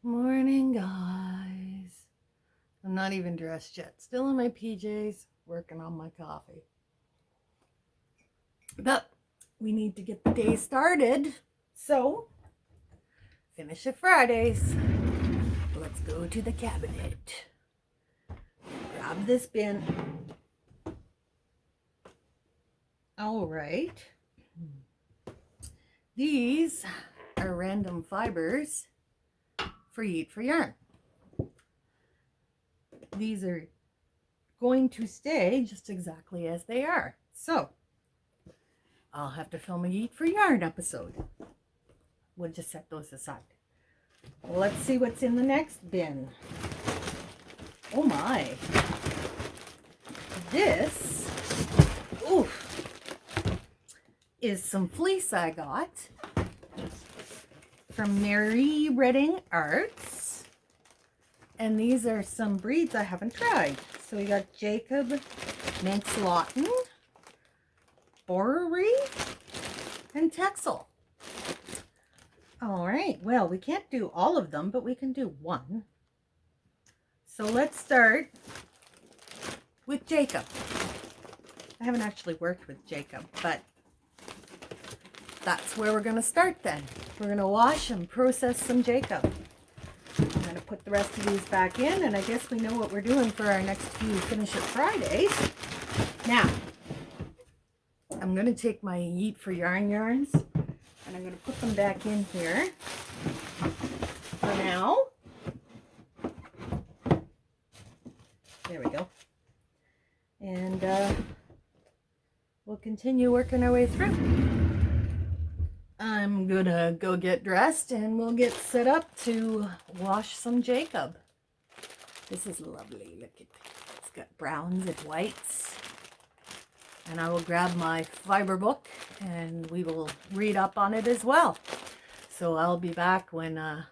Morning, guys. I'm not even dressed yet. Still in my PJs, working on my coffee. But we need to get the day started. So, finish it Fridays. Let's go to the cabinet. Grab this bin. All right. These are random fibers for Yeet for Yarn. These are going to stay just exactly as they are. So, I'll have to film a Yeet for Yarn episode. We'll just set those aside. Let's see what's in the next bin. Oh my. This, is some fleece I got from Mary Redding Arts. And these are some breeds I haven't tried. So we got Jacob Manx-Lawton, Bowery, and Texel. All right, well, we can't do all of them, but we can do one. So let's start with Jacob. I haven't actually worked with Jacob, but that's where we're going to start then. We're going to wash and process some Jacob. I'm going to put the rest of these back in, and I guess we know what we're doing for our next few Finish It Fridays. Now, I'm going to take my Yeet for Yarn yarns, and I'm going to put them back in here for now. There we go. And we'll continue working our way through. I'm gonna go get dressed and we'll get set up to wash some Jacob. This is lovely. Look at it. It's got browns and whites. And I will grab my fiber book and we will read up on it as well. So I'll be back when, the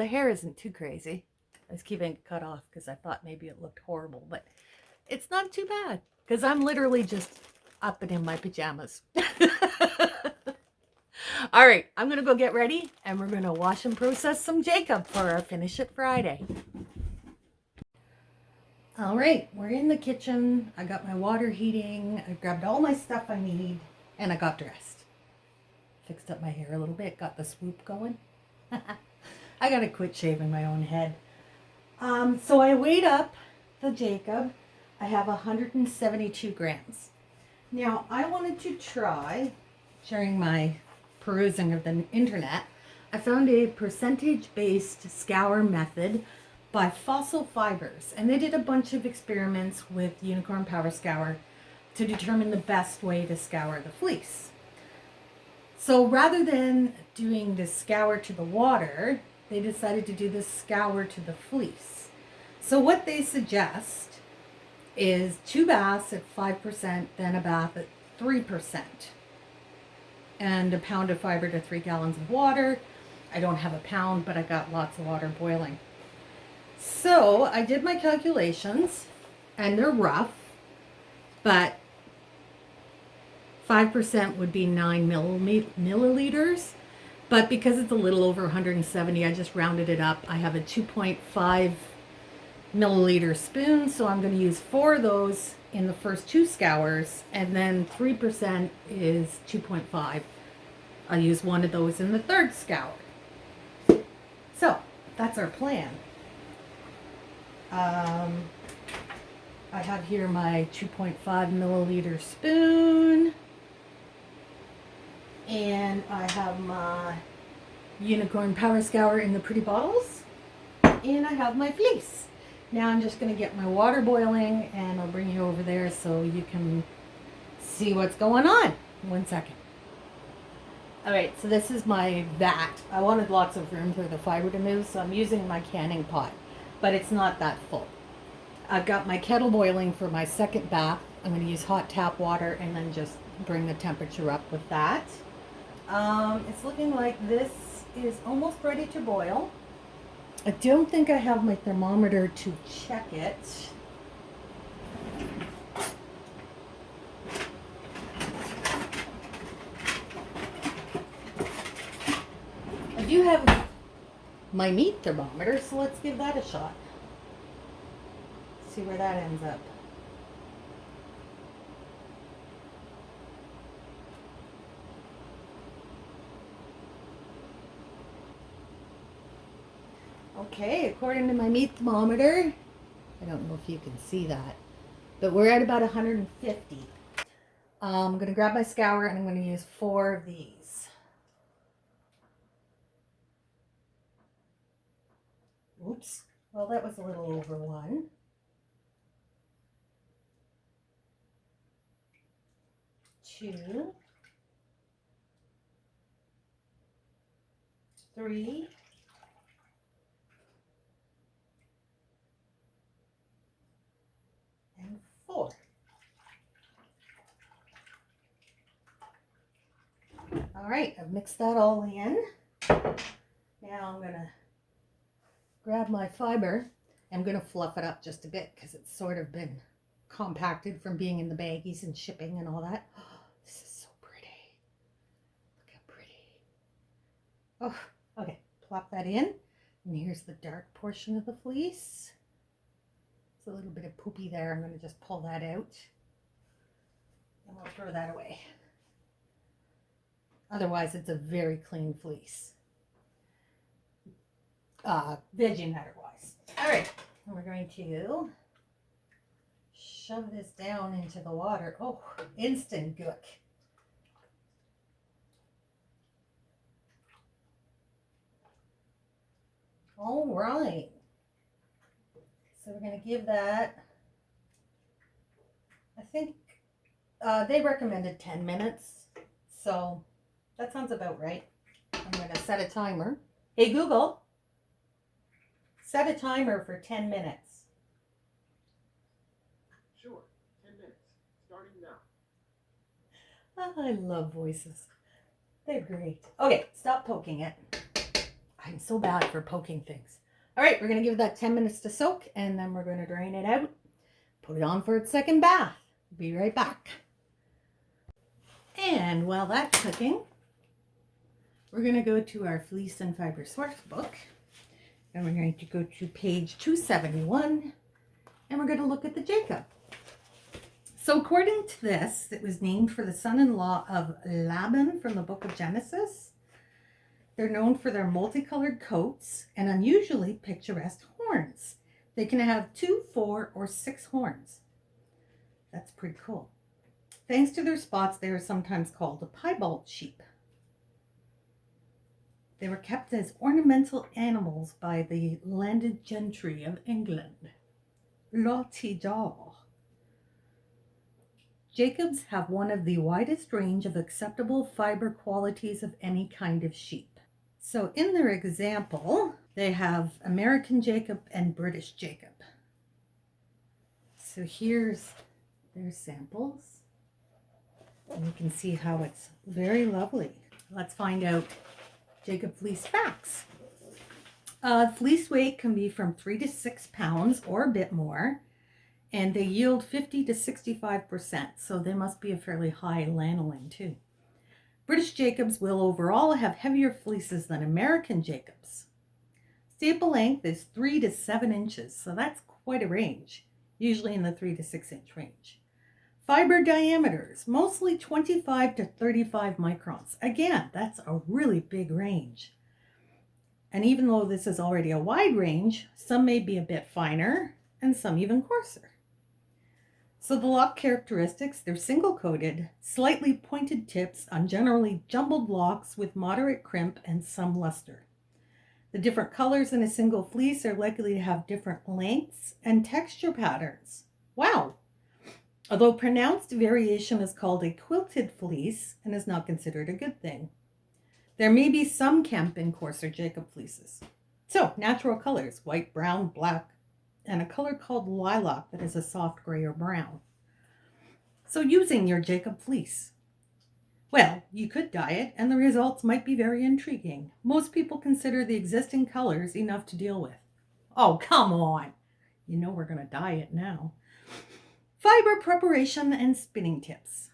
hair isn't too crazy. I was keeping it cut off because I thought maybe it looked horrible, but it's not too bad because I'm literally just up and in my pajamas. All right, I'm going to go get ready and we're going to wash and process some Jacob for our Finish It Friday. All right, we're in the kitchen. I got my water heating. I grabbed all my stuff I need and I got dressed. Fixed up my hair a little bit, got the swoop going. I got to quit shaving my own head. So I weighed up the Jacob. I have 172 grams. Now, I wanted to try, during my perusing of the internet, I found a percentage-based scour method by Fossil Fibers. And they did a bunch of experiments with Unicorn Power Scour to determine the best way to scour the fleece. So rather than doing the scour to the water, they decided to do the scour to the fleece. So what they suggest is 2 baths at 5%, then a bath at 3%. And a pound of fiber to 3 gallons of water. I don't have a pound, but I got lots of water boiling. So I did my calculations, and they're rough, but 5% would be 9 milliliters. But because it's a little over 170, I just rounded it up. I have a 2.5 milliliter spoon, so I'm going to use 4 of those in the first 2 scours, and then 3% is 2.5. I'll use 1 of those in the 3rd scour. So that's our plan. I have here my 2.5 milliliter spoon, and I have my Unicorn Power Scour in the pretty bottles, and I have my fleece. Now I'm just going to get my water boiling and I'll bring you over there so you can see what's going on. 1 second. All right, so this is my vat. I wanted lots of room for the fiber to move, so I'm using my canning pot, but it's not that full. I've got my kettle boiling for my 2nd bath. I'm going to use hot tap water and then just bring the temperature up with that. It's looking like this is almost ready to boil. I don't think I have my thermometer to check it. I do have my meat thermometer, so let's give that a shot. See where that ends up. Okay, according to my meat thermometer, I don't know if you can see that, but we're at about 150. I'm going to grab my scour and I'm going to use 4 of these. Oops. Well, that was a little over 1. 2, 3, 4. All right, I've mixed that all in. Now I'm going to grab my fiber. I'm going to fluff it up just a bit because it's sort of been compacted from being in the baggies and shipping and all that. Oh, this is so pretty. Look how pretty. Oh, okay. Plop that in. And here's the dark portion of the fleece. There's a little bit of poopy there. I'm going to just pull that out. And we'll throw that away. Otherwise, it's a very clean fleece. Veggie matter-wise. All right. And we're going to shove this down into the water. Oh, instant gook. All right. So we're going to give that, I think they recommended 10 minutes. So that sounds about right. I'm going to set a timer. Hey, Google, set a timer for 10 minutes. Sure, 10 minutes, starting now. Oh, I love voices. They're great. Okay, stop poking it. I'm so bad for poking things. All right, we're going to give that 10 minutes to soak, and then we're going to drain it out, put it on for its second bath. Be right back. And while that's cooking, we're going to go to our Fleece and Fiber Source book, and we're going to go to page 271, and we're going to look at the Jacob. So according to this, it was named for the son-in-law of Laban from the book of Genesis. They're known for their multicolored coats and unusually picturesque horns. They can have 2, 4, or 6 horns. That's pretty cool. Thanks to their spots, they are sometimes called the piebald sheep. They were kept as ornamental animals by the landed gentry of England. L'Otidor. Jacobs have one of the widest range of acceptable fiber qualities of any kind of sheep. So in their example, they have American Jacob and British Jacob. So here's their samples. And you can see how it's very lovely. Let's find out Jacob fleece facts. Fleece weight can be from 3 to 6 pounds or a bit more, and they yield 50 to 65%, so they must be a fairly high lanolin too. British Jacobs will overall have heavier fleeces than American Jacobs. Staple length is 3 to 7 inches, so that's quite a range, usually in the 3 to 6 inch range. Fiber diameters, mostly 25 to 35 microns. Again, that's a really big range. And even though this is already a wide range, some may be a bit finer and some even coarser. So the lock characteristics, they're single-coated, slightly pointed tips on generally jumbled locks with moderate crimp and some luster. The different colors in a single fleece are likely to have different lengths and texture patterns. Wow! Although pronounced variation is called a quilted fleece and is not considered a good thing. There may be some kemp in coarser Jacob fleeces. So, natural colors, white, brown, black, and a color called lilac that is a soft gray or brown. So using your Jacob fleece. Well, you could dye it and the results might be very intriguing. Most people consider the existing colors enough to deal with. Oh, come on. You know we're going to dye it now. Fiber preparation and spinning tips.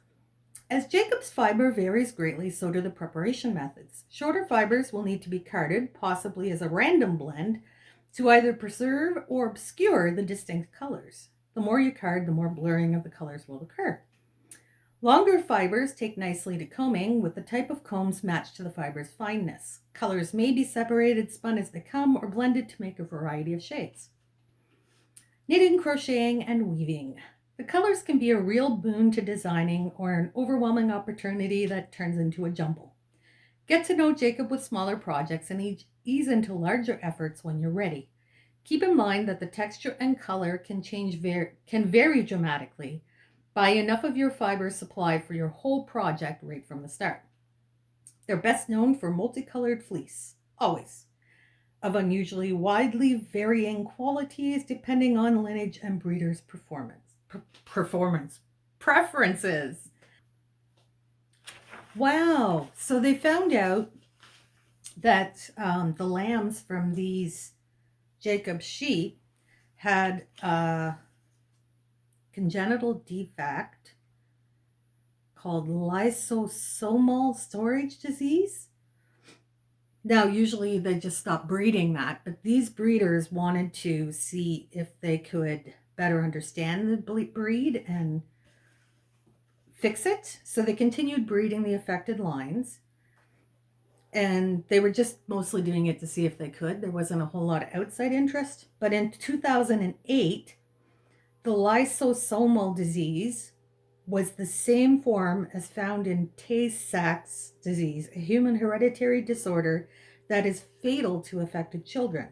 As Jacob's fiber varies greatly, so do the preparation methods. Shorter fibers will need to be carded, possibly as a random blend, to either preserve or obscure the distinct colors. The more you card, the more blurring of the colors will occur. Longer fibers take nicely to combing, with the type of combs matched to the fiber's fineness. Colors may be separated, spun as they come, or blended to make a variety of shades. Knitting, crocheting, and weaving. The colors can be a real boon to designing or an overwhelming opportunity that turns into a jumble. Get to know Jacob with smaller projects and ease into larger efforts when you're ready. Keep in mind that the texture and color can vary dramatically. Buy enough of your fiber supply for your whole project right from the start. They're best known for multicolored fleece, always, of unusually widely varying qualities depending on lineage and breeder's preferences. Wow. So they found out that the lambs from these Jacob sheep had a congenital defect called lysosomal storage disease. Now, usually they just stop breeding that, but these breeders wanted to see if they could better understand the breed and fix it. So they continued breeding the affected lines, and they were just mostly doing it to see if they could. There wasn't a whole lot of outside interest. But in 2008, the lysosomal disease was the same form as found in Tay-Sachs disease, a human hereditary disorder that is fatal to affected children.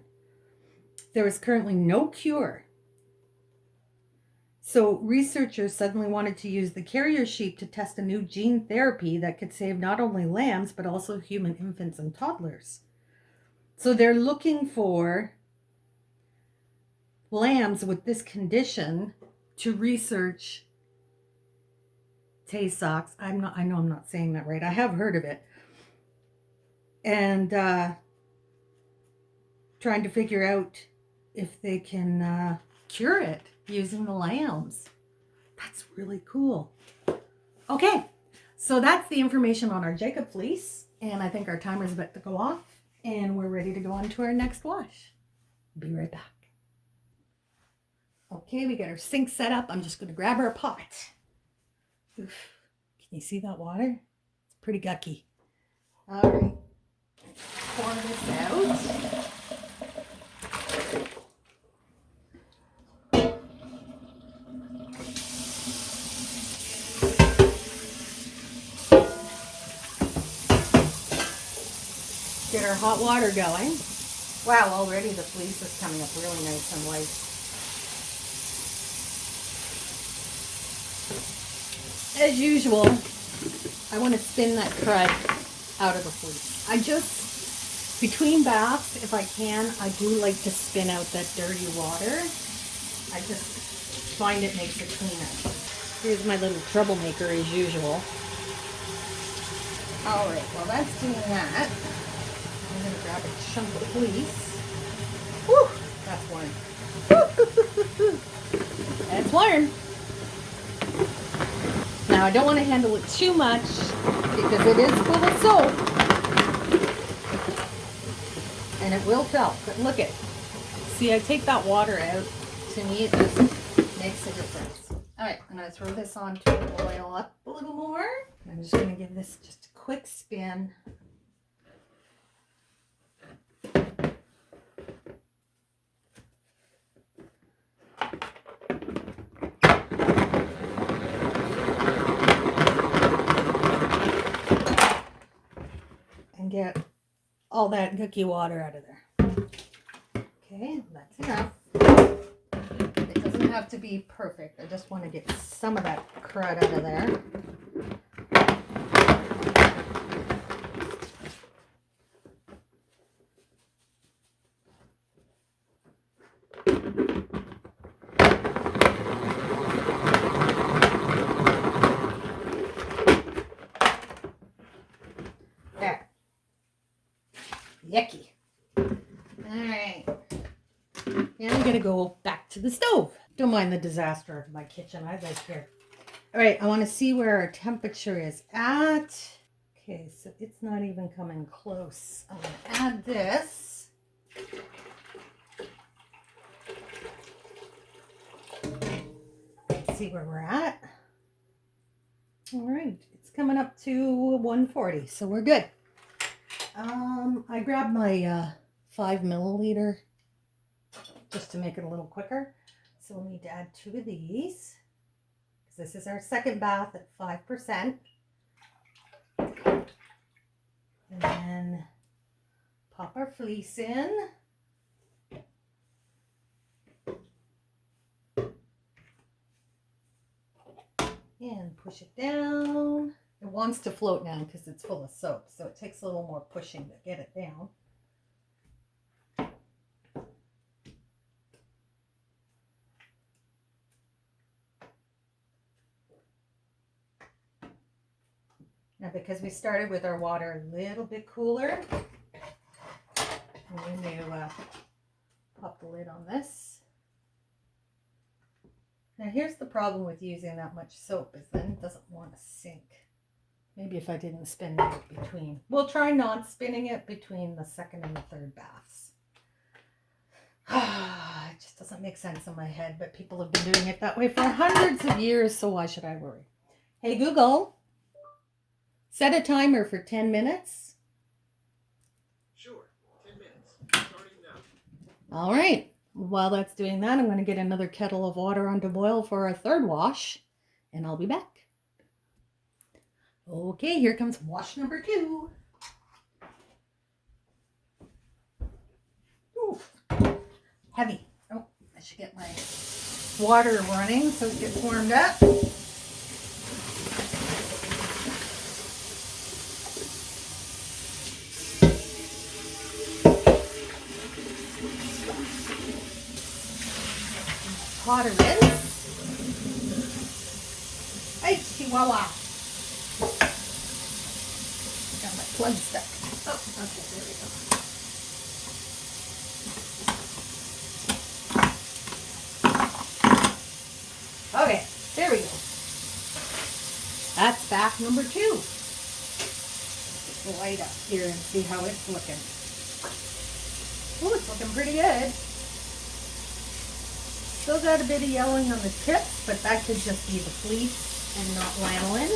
There is currently no cure. So researchers suddenly wanted to use the carrier sheep to test a new gene therapy that could save not only lambs, but also human infants and toddlers. So they're looking for lambs with this condition to research Tay-Sachs. I know I'm not saying that right. I have heard of it. And trying to figure out if they can cure it using the lambs. That's really cool. Okay, so that's the information on our Jacob fleece. And I think our timer's about to go off. And we're ready to go on to our next wash. Be right back. Okay, we got our sink set up. I'm just going to grab our pot. Oof. Can you see that water? It's pretty gucky. All right. Pour this out. Get our hot water going. Wow, already the fleece is coming up really nice and light. As usual, I want to spin that crud out of the fleece. I just, between baths, if I can, I do like to spin out that dirty water. I just find it makes it cleaner. Here's my little troublemaker as usual. All right, well that's doing that. I'm going to grab a chunk of fleece. Whew, that's warm. That's warm. Now I don't want to handle it too much because it is full of soap. And it will fill. But look at, see, I take that water out. To me, it just makes a difference. All right, I'm going to throw this on to boil up a little more. I'm just going to give this just a quick spin. And get all that gooky water out of there. Okay, that's enough. It doesn't have to be perfect. I just want to get some of that crud out of there. There. Yucky. Alright. Now I'm going to go back to the stove. Don't mind the disaster of my kitchen. I like here. All right, I want to see where our temperature is at. Okay, so it's not even coming close. I'm going to add this. See where we're at. All right, it's coming up to 140, so we're good. I grabbed my 5 milliliter just to make it a little quicker. So we'll need to add 2 of these because this is our second bath at 5%. And then pop our fleece in. And push it down. It wants to float now because it's full of soap, so it takes a little more pushing to get it down. Now, because we started with our water a little bit cooler, I'm going to pop the lid on this. Now, here's the problem with using that much soap is then it doesn't want to sink. Maybe if I didn't spin it between. We'll try not spinning it between the second and the third baths. It just doesn't make sense in my head, but people have been doing it that way for hundreds of years, so why should I worry? Hey, Google, set a timer for 10 minutes. Sure, 10 minutes. Starting now. All right. While that's doing that, I'm going to get another kettle of water on to boil for our third wash, and I'll be back. Okay, here comes wash number 2. Oof, heavy. Oh, I should get my water running so it gets warmed up. Water rinse. Hey, Chihuahua. Got my plug stuck. Oh, okay, there we go. Okay, there we go. That's bath number 2. Just light up here and see how it's looking. Oh, it's looking pretty good. Still got a bit of yellowing on the tips, but that could just be the fleece and not lanolin.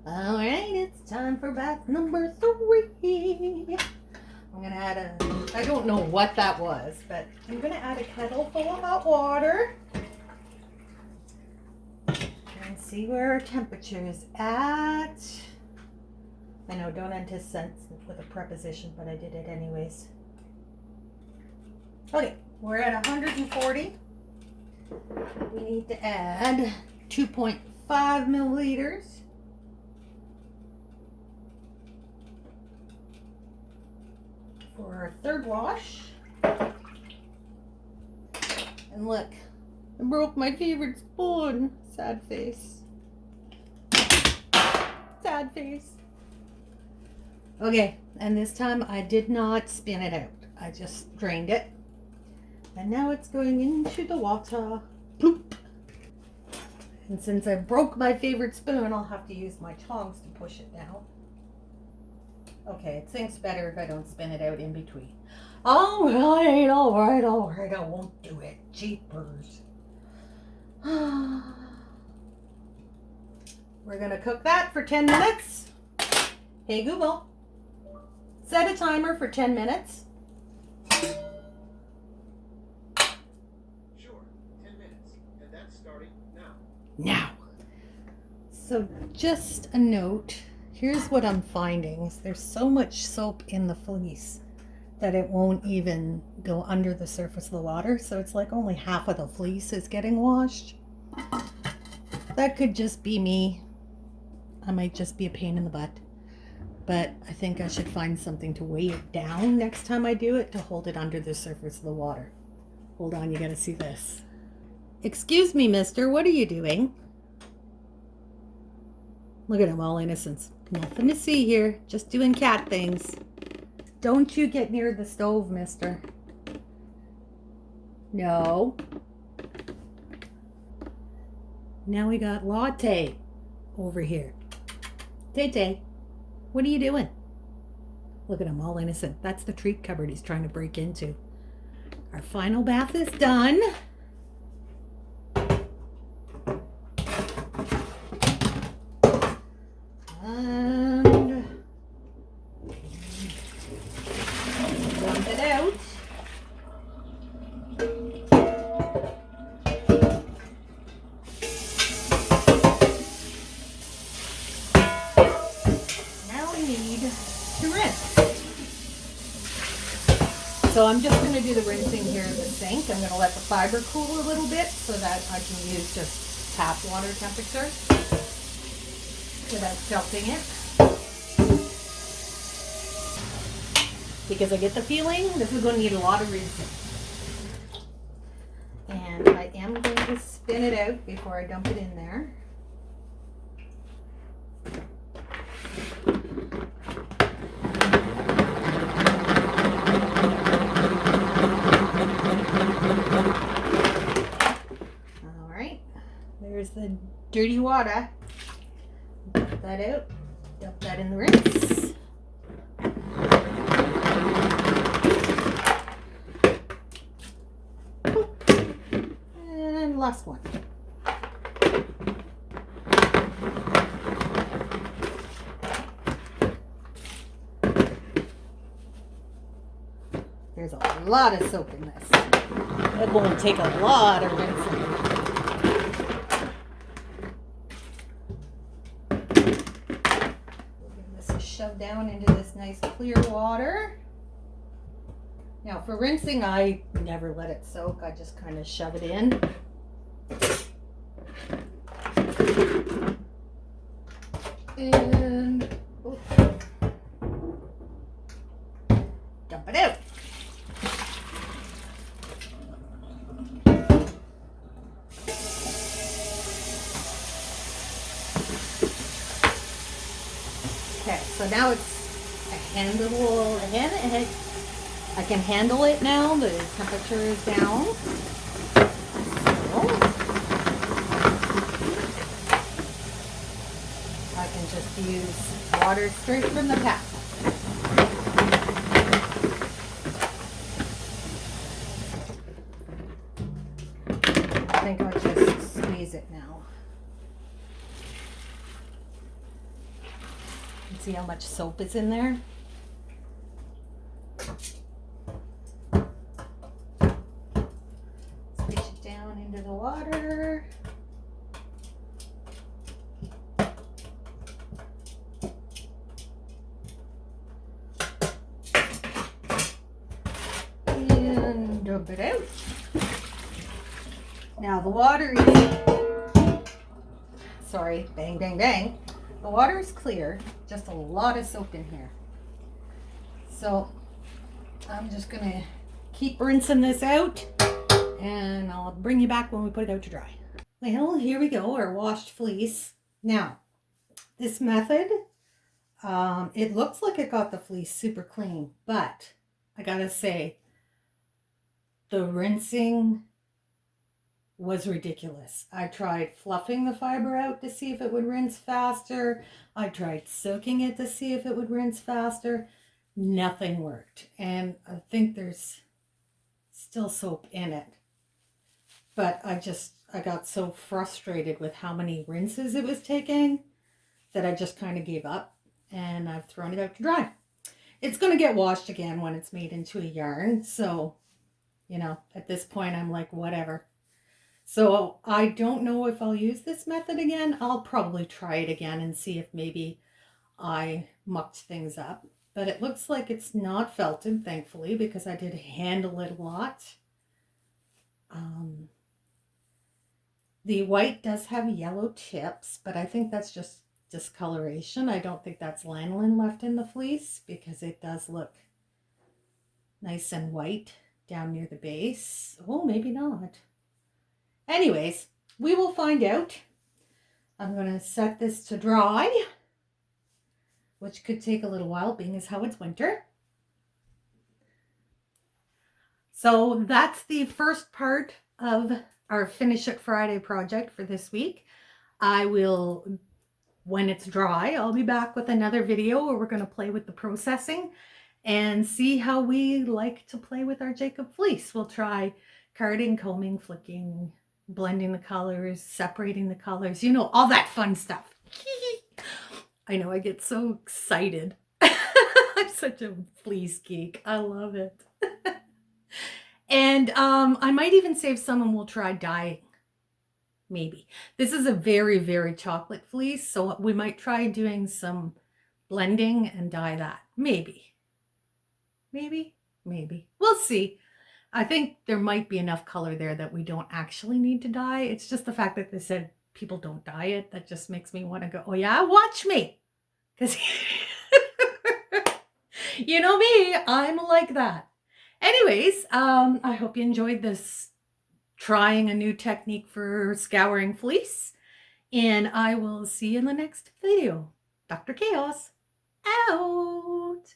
All right, it's time for bath number 3. I'm gonna add I don't know what that was, but I'm gonna add a kettle full of hot water and see where our temperature is at. I know, don't anticipate with a preposition, but I did it anyways. Okay, we're at 140. We need to add 2.5 milliliters. For our third wash. And look, I broke my favorite spoon. Sad face. Sad face. Okay, and this time I did not spin it out. I just drained it. And now it's going into the water. Bloop. And since I broke my favorite spoon, I'll have to use my tongs to push it down. Okay, it sinks better if I don't spin it out in between. All right, I won't do it. Jeepers. We're gonna cook that for 10 minutes. Hey Google, set a timer for 10 minutes. Sure, 10 minutes. And that's starting now. Now. So just a note. Here's what I'm finding is there's so much soap in the fleece that it won't even go under the surface of the water. So it's like only half of the fleece is getting washed. That could just be me. I might just be a pain in the butt. But I think I should find something to weigh it down next time I do it to hold it under the surface of the water. Hold on, you gotta see this. Excuse me, mister, what are you doing? Look at him, all innocence. Nothing to see here, just doing cat things. Don't you get near the stove, mister. No. Now we got Latte over here. Tay-Tay, what are you doing? Look at him, all innocent. That's the treat cupboard he's trying to break into. Our final bath is done. And dump it out. Now we need to rinse. So I'm just going to do the rinsing here in the sink. I'm going to let the fiber cool a little bit so that I can use just tap water temperature without melting it. Because I get the feeling this is going to need a lot of rinsing. And I am going to spin it out before I dump it in there. There's the dirty water. Put that out. Dump that in the rinse. And last one. There's a lot of soap in this. It will take a lot of rinsing. Shove down into this nice clear water. Now for rinsing, I never let it soak. I just kind of shove it in. And dump it out. Okay, so now it's handleable again. I can handle it now. The temperature is down. So I can just use water straight from the tap. I think I'll just squeeze it now. See how much soap is in there? Squish it down into the water. And dump it out. Now the water is, sorry, bang, bang, bang. The water is clear, just a lot of soap in here. So I'm just gonna keep rinsing this out and I'll bring you back when we put it out to dry. Well, here we go, our washed fleece. Now, this method, it looks like it got the fleece super clean, but I gotta say, the rinsing was ridiculous. I tried fluffing the fiber out to see if it would rinse faster. I tried soaking it to see if it would rinse faster. Nothing worked. And I think there's still soap in it. But I got so frustrated with how many rinses it was taking that I just kind of gave up and I've thrown it out to dry. It's going to get washed again when it's made into a yarn. So, you know, at this point I'm like, whatever. So I don't know if I'll use this method again. I'll probably try it again and see if maybe I mucked things up. But it looks like it's not felted, thankfully, because I did handle it a lot. The white does have yellow tips, but I think that's just discoloration. I don't think that's lanolin left in the fleece because it does look nice and white down near the base. Oh, maybe not. Anyways, we will find out. I'm going to set this to dry, which could take a little while being as how it's winter. So that's the first part of our Finish It Friday project for this week. I will, when it's dry, I'll be back with another video where we're going to play with the processing and see how we like to play with our Jacob fleece. We'll try carding, combing, flicking, blending the colors, separating the colors, you know, all that fun stuff. I know, I get so excited. I'm such a fleece geek. I love it. And I might even save some and we'll try dyeing. Maybe. This is a very, very chocolate fleece, so we might try doing some blending and dye that. Maybe. Maybe. Maybe. We'll see. I think there might be enough color there that we don't actually need to dye. It's just the fact that they said people don't dye it that just makes me want to go, oh yeah, watch me. Because you know me, I'm like that. Anyways, I hope you enjoyed this trying a new technique for scouring fleece. And I will see you in the next video. Dr. Chaos, out.